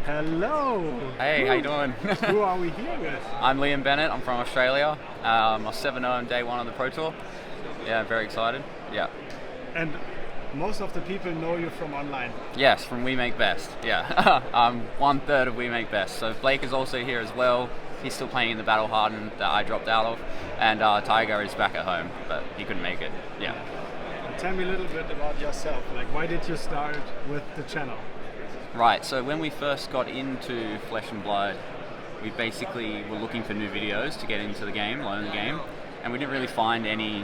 Hello! Hey, how you doing? Who are we here with? I'm Liam Bennett. I'm from Australia. I was 7-0 on day one on the Pro Tour. Yeah, very excited. Yeah. And most of the people know you from online. Yes, from We Make Best. Yeah. I'm 1/3 of We Make Best. So Blake is also here as well. He's still playing in the Battle Hardened that I dropped out of. And Tiger is back at home, but he couldn't make it. Yeah. Tell me a little bit about yourself. Like, why did you start with the channel? Right, so when we first got into Flesh and Blood, we basically were looking for new videos to get into the game, learn the game, and we didn't really find any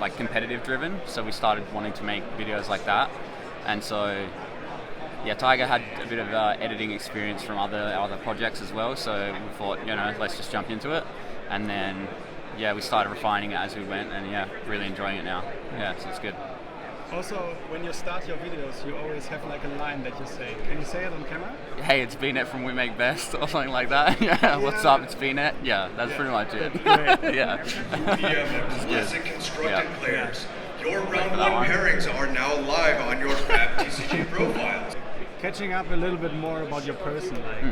like competitive driven, so we started wanting to make videos like that. And so yeah, Tiger had a bit of editing experience from other projects as well, so we thought, let's just jump into it. And then yeah, we started refining it as we went, and yeah, really enjoying it now. Yeah, so it's good. Also, when you start your videos, you always have like a line that you say. Can you say it on camera? Hey, it's BNet from We Make Best, or something like that. Yeah, what's up? It's BNet. Yeah, that's pretty much it. Yeah. Classic constructed players. Your round one pairings are now live on your FAB TCG profiles. Catching up a little bit more about your person, like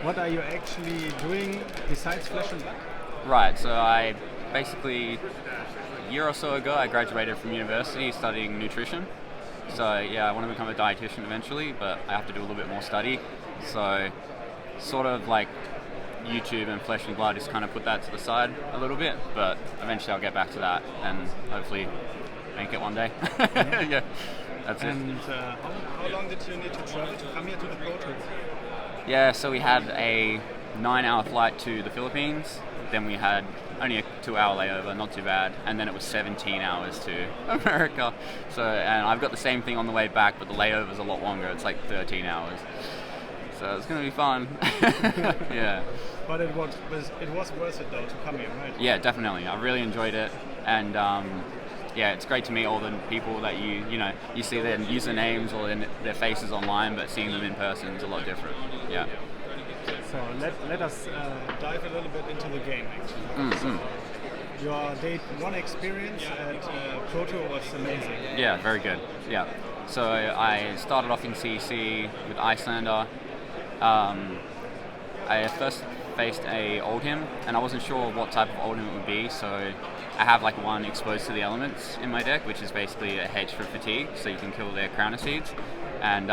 what are you actually doing besides Flesh and Blood? Right, so I basically, a year or so ago, I graduated from university studying nutrition. So yeah, I want to become a dietitian eventually, but I have to do a little bit more study. So sort of like YouTube and Flesh and Blood just kind of put that to the side a little bit, but eventually I'll get back to that and hopefully make it one day. Yeah, that's it. And how long did you need to travel to come here to the Pro Tour? Yeah, so we had a 9-hour flight to the Philippines. Then we had only a 2-hour layover, not too bad, and then it was 17 hours to America. So, and I've got the same thing on the way back, but the layover's a lot longer. It's like 13 hours. So it's gonna be fun. Yeah. But it was worth it though to come here, right? Yeah, definitely. I really enjoyed it, and yeah, it's great to meet all the people that you see their usernames or their faces online, but seeing them in person is a lot different. Yeah. So let us dive a little bit into the game, actually. So your day one experience at Pro Tour was amazing. Yeah, very good. Yeah. So I started off in CEC with Icelander. I first faced a Oldhim, and I wasn't sure what type of Oldhim it would be, so I have like one exposed to the elements in my deck, which is basically a hedge for fatigue, so you can kill their Crowner Seeds. And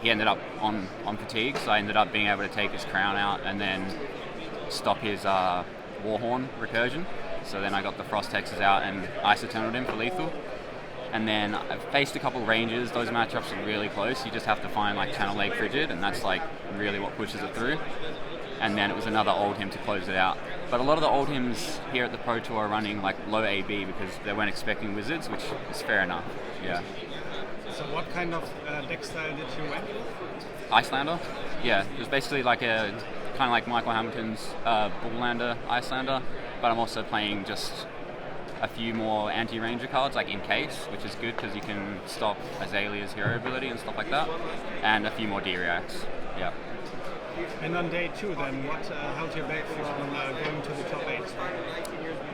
he ended up on fatigue, so I ended up being able to take his crown out and then stop his Warhorn recursion. So then I got the Frost Hexes out and Ice Eternaled him for lethal. And then I faced a couple ranges. Those matchups are really close. You just have to find like Channel Lake Frigid, and that's like really what pushes it through. And then it was another Oldhim to close it out. But a lot of the Oldhims here at the Pro Tour are running like low AB because they weren't expecting Wizards, which is fair enough. Yeah. So what kind of deck style did you went with? Icelander? Yeah, it was basically like kind of like Michael Hamilton's Bulllander Icelander, but I'm also playing just a few more anti-ranger cards, like in case, which is good because you can stop Azalea's hero ability and stuff like that, and a few more D-reacts. Yeah. And on day two, then, what held you back from going to the top 8?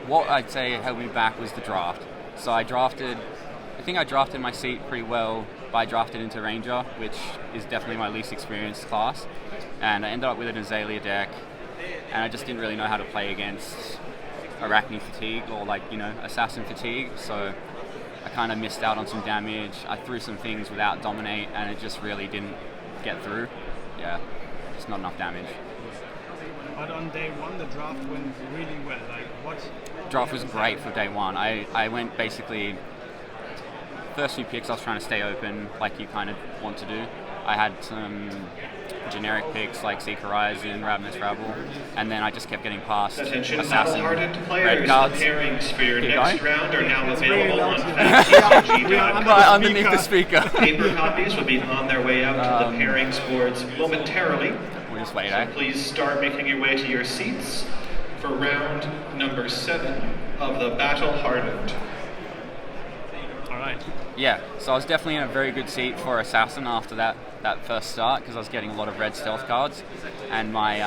What I'd say held me back was the draft. So I think I drafted my seat pretty well, but I drafted into Ranger, which is definitely my least experienced class. And I ended up with an Azalea deck, and I just didn't really know how to play against Arachne Fatigue or Assassin Fatigue, so I kind of missed out on some damage. I threw some things without Dominate, and it just really didn't get through. Yeah, just not enough damage. But on day one, the draft went really well. Like, what? Draft was great for day one. I went basically, first few picks I was trying to stay open like you kind of want to do. I had some generic picks like Seek Horizon, Ravenous Rabble, and then I just kept getting past Assassin red cards. Pairings for your Keep next going. round are now It's available really on loud. FABTCG.com. Right underneath the speaker. Paper copies will be on their way out to the pairings boards momentarily. We'll just wait, So please start making your way to your seats for round number 7 of the Battle Hardened. All right. Yeah, so I was definitely in a very good seat for Assassin after that first start because I was getting a lot of red stealth cards, and my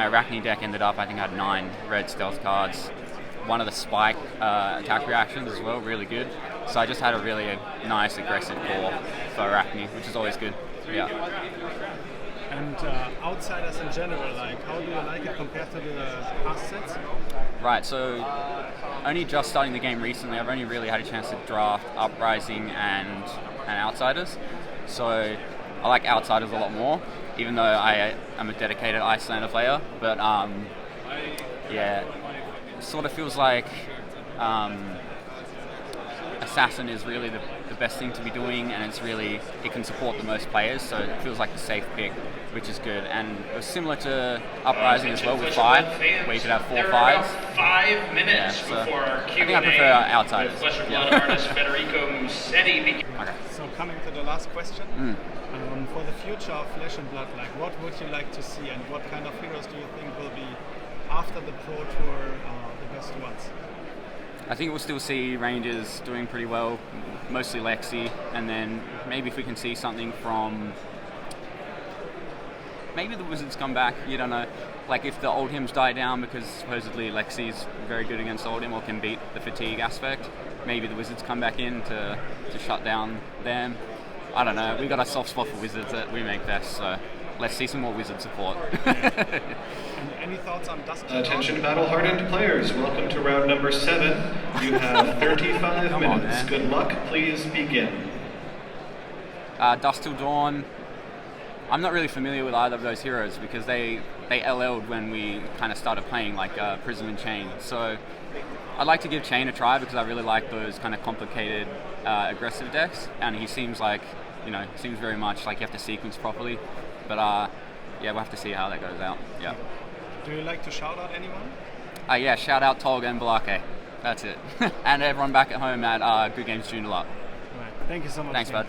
Arachne deck ended up, I think I had 9 red stealth cards. One of the spike attack reactions as well, really good. So I just had a really nice aggressive core for Arachne, which is always good. Yeah. And outsiders in general, like how do you like it compared to the past sets? Right, so only just starting the game recently, I've only really had a chance to draft Uprising and Outsiders. So I like Outsiders a lot more, even though I am a dedicated Icelander player. But yeah, it sort of feels like Assassin is really the best thing to be doing, and it can support the most players, so it feels like the safe pick, which is good. And it was similar to Uprising as well with 5, where you could have 4 5s. 5 minutes so before our Q&A. I think I prefer Outsiders. With Flesh and Blood artist Federico Musetti. Okay. So coming to the last question, for the future of Flesh and Blood, like what would you like to see, and what kind of heroes do you think will be after the Pro Tour the best ones? I think we'll still see Rangers doing pretty well, mostly Lexi, and then maybe if we can see something from maybe the Wizards come back, you don't know. Like if the Oldhams die down, because supposedly Lexi's very good against Oldham or can beat the fatigue aspect, maybe the Wizards come back in to shut down them. I don't know, we got a soft spot for Wizards that we make best, so let's see some more Wizard support. And any thoughts on Dusty? Attention battle-hardened players, welcome to round number 7. You have 35 minutes. Good luck, please begin. Dusk Till Dawn, I'm not really familiar with either of those heroes because they LL'd when we kind of started playing, like Prism and Chain. So I'd like to give Chain a try because I really like those kind of complicated aggressive decks, and he seems like, seems very much like you have to sequence properly. But yeah, we'll have to see how that goes out. Yeah. Do you like to shout out anyone? Yeah, shout out Tolga and Balake. That's it. And everyone back at home at Good Games Junior Luck. Right. Thank you so much. Thanks, bud.